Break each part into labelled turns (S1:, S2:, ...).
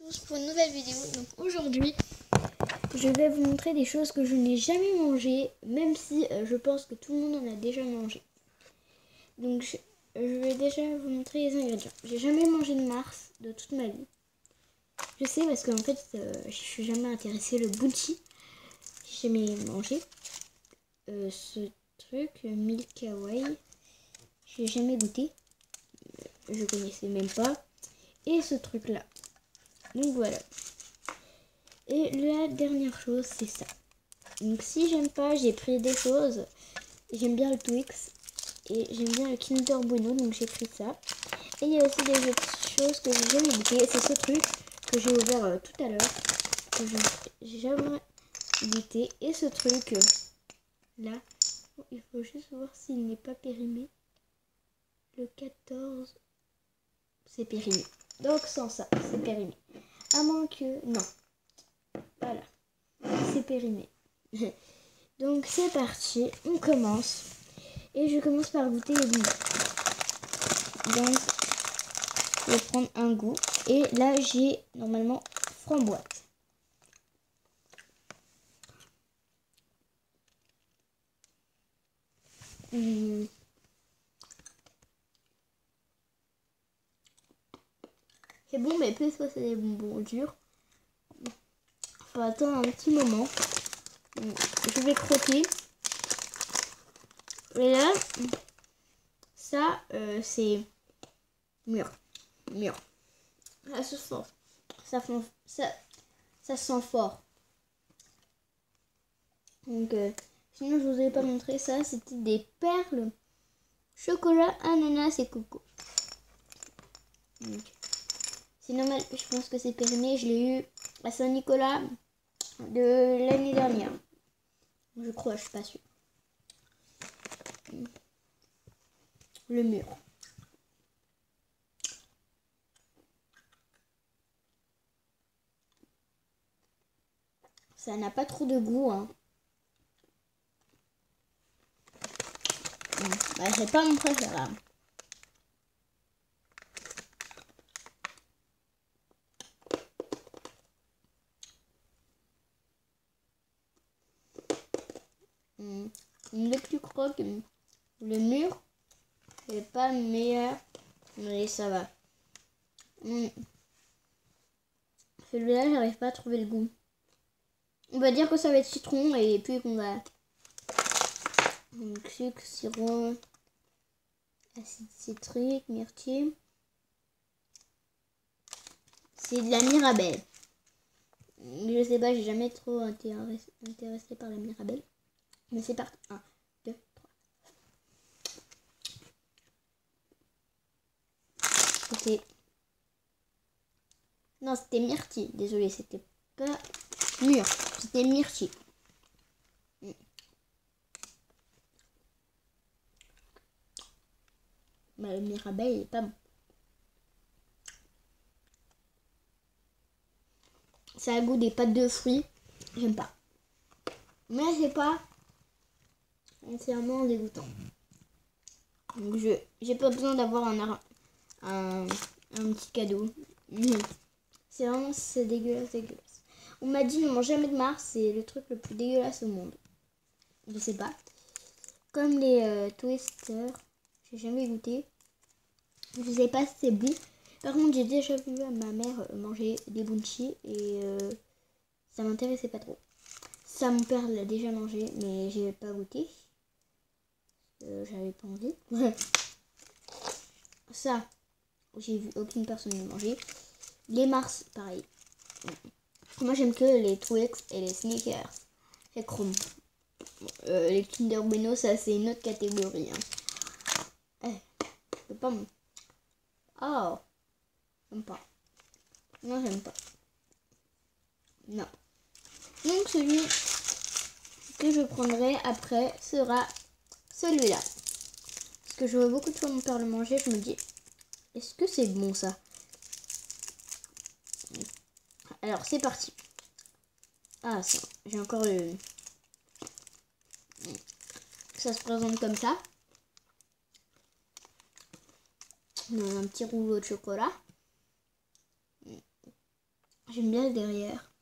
S1: tous pour une nouvelle vidéo. Donc aujourd'hui, je vais vous montrer des choses que je n'ai jamais mangées, même si je pense que tout le monde en a déjà mangé. Donc je vais déjà vous montrer les ingrédients. J'ai jamais mangé de Mars de toute ma vie. Je sais parce qu'en fait, je suis jamais intéressée le bounty. J'ai jamais mangé ce truc Milk Hawaii. J'ai jamais goûté. Je connaissais même pas. Et ce truc là. Donc voilà. Et la dernière chose, c'est ça. Donc si j'aime pas, j'ai pris des choses. J'aime bien le Twix et j'aime bien le Kinder Bueno, donc j'ai pris ça. Et il y a aussi des autres choses que j'ai jamais goûté. C'est ce truc que j'ai ouvert tout à l'heure, que j'ai jamais goûté. Et ce truc là, il faut juste voir s'il n'est pas périmé. Le 14, c'est périmé. Donc sans ça, c'est périmé. À moins que... Non. Voilà. C'est périmé. Donc c'est parti, on commence. Et je commence par goûter les bonbons. Donc je vais prendre un goût. Et là j'ai normalement framboise. C'est bon, mais plus que c'est des bonbons durs. Faut attendre un petit moment. Je vais croquer. Et là, ça c'est mûr. Mûr. Ça se sent. Ça sent fort. Donc sinon je vous ai pas montré ça. C'était des perles chocolat, ananas et coco. C'est normal, je pense que c'est périmé. Je l'ai eu à Saint-Nicolas de l'année dernière. Je crois, je suis pas sûre. Le mûr. Ça n'a pas trop de goût, hein. Bah, c'est pas mon préféré. Dès que tu croques, le mûr, c'est pas le meilleur, mais ça va. Celui-là, j'arrive pas à trouver le goût. On va dire que ça va être citron et puis qu'on va... Donc, sucre, sirop, acide citrique, myrtille. C'est de la Mirabelle. Je sais pas, j'ai jamais trop intéressé par la Mirabelle. Mais c'est parti. 1, 2, 3. C'était... Non, c'était myrtille. Désolée, c'était pas mûr. C'était myrtille. Mais le Mirabelle, il est pas bon. Ça a le goût des pâtes de fruits. J'aime pas. Mais c'est pas entièrement dégoûtant. Donc j'ai pas besoin d'avoir un petit cadeau. C'est vraiment, c'est dégueulasse, dégueulasse. On m'a dit ne mange jamais de Mars, c'est le truc le plus dégueulasse au monde. Je sais pas. Comme les Twister, j'ai jamais goûté. Je sais pas si c'est bon. Par contre, j'ai déjà vu ma mère manger des bounty et ça m'intéressait pas trop. Ça, mon père l'a déjà mangé, mais j'ai pas goûté. J'avais pas envie. Ça, j'ai vu aucune personne le manger. Les Mars, pareil. Moi, j'aime que les Twix et les Snickers. C'est chrome. Les Kinder Bueno, ça, c'est une autre catégorie. Hein. C'est pas bon. Oh, j'aime pas. Non, j'aime pas. Non. Donc, celui que je prendrai après sera celui-là. Parce que je vois beaucoup de fois mon père le manger, je me dis, est-ce que c'est bon ça? Alors, c'est parti. Ah, ça, j'ai encore le... Ça se présente comme ça. Dans un petit rouleau de chocolat. J'aime bien le derrière.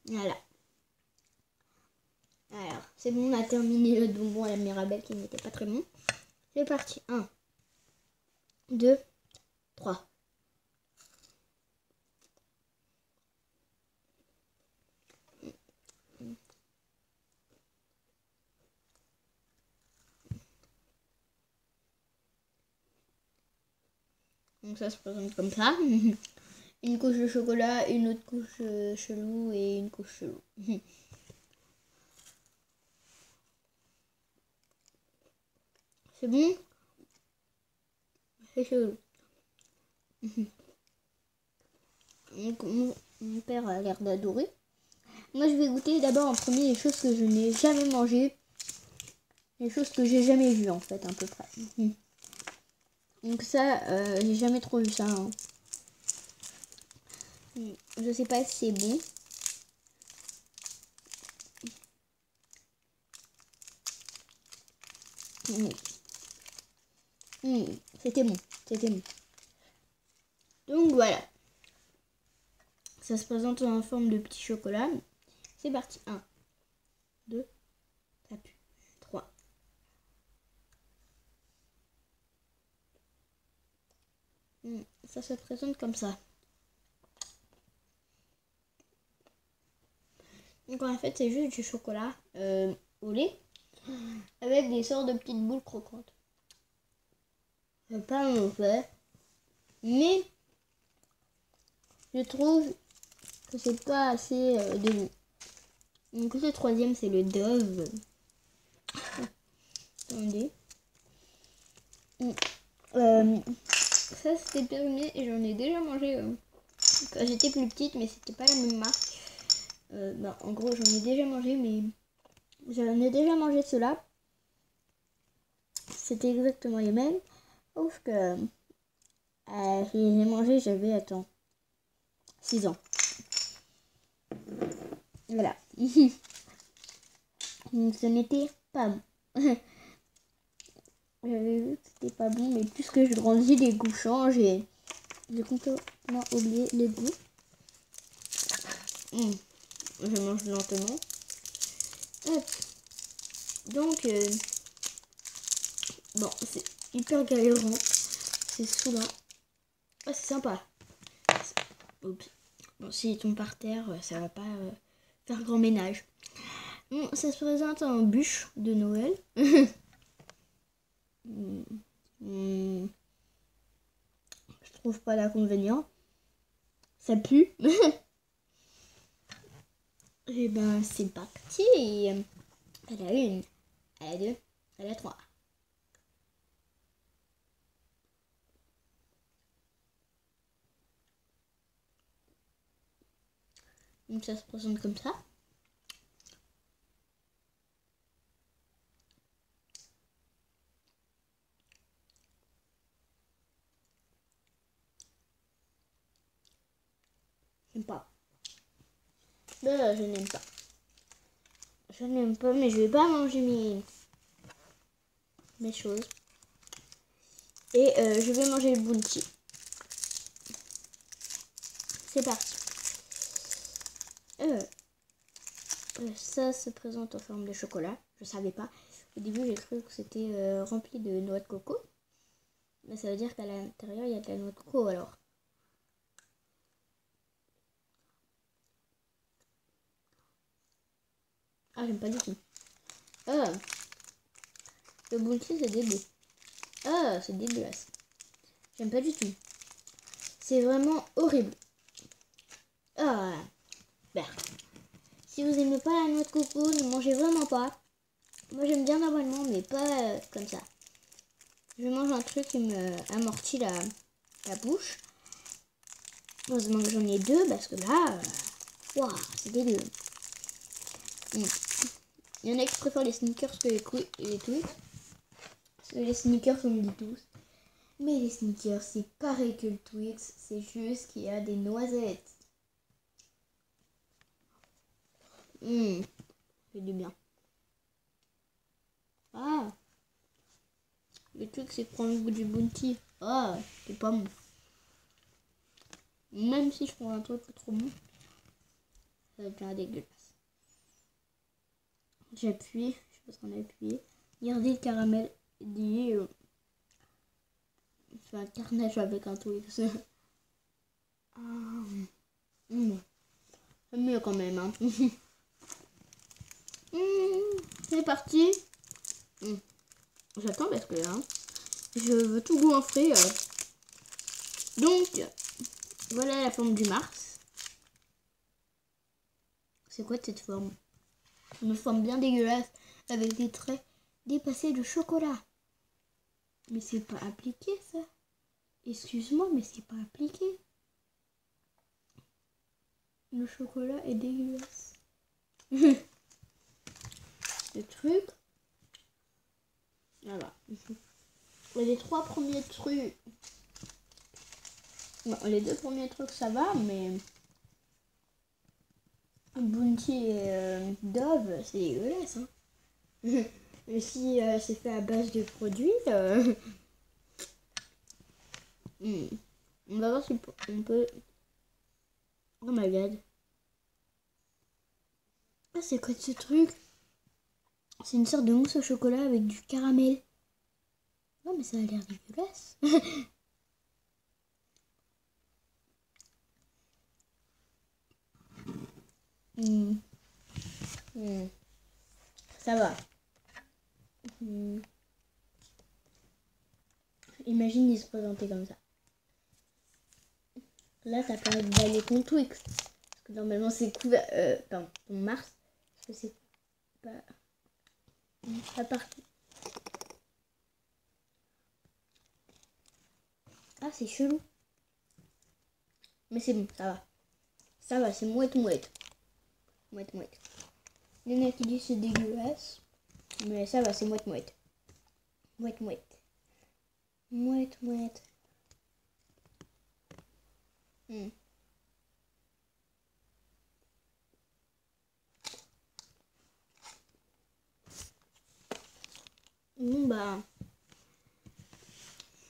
S1: Voilà. Alors, c'est bon, on a terminé le bonbon à la Mirabelle qui n'était pas très bon. C'est parti. 1, 2, 3. Donc ça se présente comme ça. Une couche de chocolat, une autre couche chelou et une couche chelou. C'est bon? C'est chelou. Donc, mon père a l'air d'adorer. Moi, je vais goûter d'abord en premier les choses que je n'ai jamais mangées. Les choses que j'ai jamais vues, en fait, à peu près. Donc ça, j'ai jamais trop vu ça. Hein. Je sais pas si c'est bon. C'était bon. C'était bon. Donc voilà. Ça se présente en forme de petit chocolat. C'est parti. 1, 2, ça pue. 3. Ça se présente comme ça. Donc en fait, c'est juste du chocolat au lait avec des sortes de petites boules croquantes. C'est pas mon fait, mais je trouve que c'est pas assez de goût. Donc le troisième, c'est le Dove. Attendez. Ça, c'était périmé et j'en ai déjà mangé quand j'étais plus petite, mais c'était pas la même marque. En gros, j'en ai déjà mangé, mais j'en ai déjà mangé ceux-là. C'était exactement les mêmes. Sauf que je les ai mangés, j'avais, 6 ans. Voilà. Donc ce n'était pas bon. J'avais vu que c'était pas bon, mais plus que je grandis, les goûts changent et j'ai complètement oublié les goûts. Je mange lentement. Hop. Donc, bon, c'est hyper galérant. C'est saoulant. Ah, c'est sympa. Oups. Bon, s'il tombe par terre, ça va pas faire grand ménage. Bon, ça se présente en bûche de Noël. Je trouve pas d'inconvénient. Ça pue. Et ben, c'est parti. Elle a 1, elle a 2, elle a 3. Donc ça se présente comme ça. J'aime pas. Là, je n'aime pas. Je n'aime pas, mais je vais pas manger mes choses. Et je vais manger le bounty. C'est parti. Ça se présente en forme de chocolat. Je savais pas. Au début, j'ai cru que c'était rempli de noix de coco. Mais ça veut dire qu'à l'intérieur, il y a de la noix de coco alors. Ah, j'aime pas du tout. Le bounty, c'est dégueu. C'est dégueulasse. J'aime pas du tout. C'est vraiment horrible. Si vous aimez pas la noix de coco, ne mangez vraiment pas. Moi, j'aime bien normalement, mais pas comme ça. Je mange un truc qui me amortit la bouche. Heureusement que j'en ai 2 parce que là, c'est dégueu. Il y en a qui préfèrent les sneakers que les Twix. Parce que les sneakers, on me dit tous. Mais les sneakers, c'est pareil que le Twix. C'est juste qu'il y a des noisettes. C'est du bien. Le truc, c'est prendre le goût du bounty. C'est pas bon. Même si je prends un truc trop bon, ça devient dégueulasse. J'appuie, je suis en train d'appuyer. Regardez le caramel, c'est un carnage avec un Twix. C'est mieux quand même. Hein. C'est parti. J'attends parce que là, je veux tout goinfrer. Donc, voilà la forme du Mars. C'est quoi cette forme? Une forme bien dégueulasse avec des traits dépassés de chocolat. Mais c'est pas appliqué ça. Excuse-moi, mais c'est pas appliqué. Le chocolat est dégueulasse. Le truc. Voilà. Les 3 premiers trucs. Bon, les 2 premiers trucs ça va, mais Bounty et Dove, c'est dégueulasse. Hein. Et si c'est fait à base de produits, on va voir si on peut. Oh my god. Ah, c'est quoi ce truc? C'est une sorte de mousse au chocolat avec du caramel. Non, mais ça a l'air dégueulasse. Ça va. Imagine il se présentait comme ça. Là, t'as pas d'aller ton Twix. Parce que normalement, c'est couvert. Pardon, ton Mars. Parce que c'est pas partout. Ah, c'est chelou. Mais c'est bon, ça va. Ça va, c'est mouette. Mouette. Il y en a qui disent c'est dégueulasse. Mais ça va, c'est mouette. Mouette. Bon bah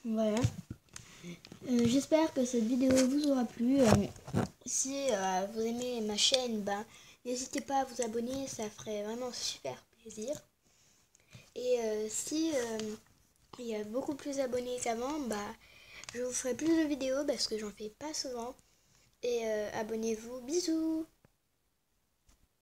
S1: voilà. J'espère que cette vidéo vous aura plu. Si vous aimez ma chaîne, bah n'hésitez pas à vous abonner, ça ferait vraiment super plaisir. Et si il y a beaucoup plus d'abonnés qu'avant, bah je vous ferai plus de vidéos parce que j'en fais pas souvent. Et abonnez-vous, bisous.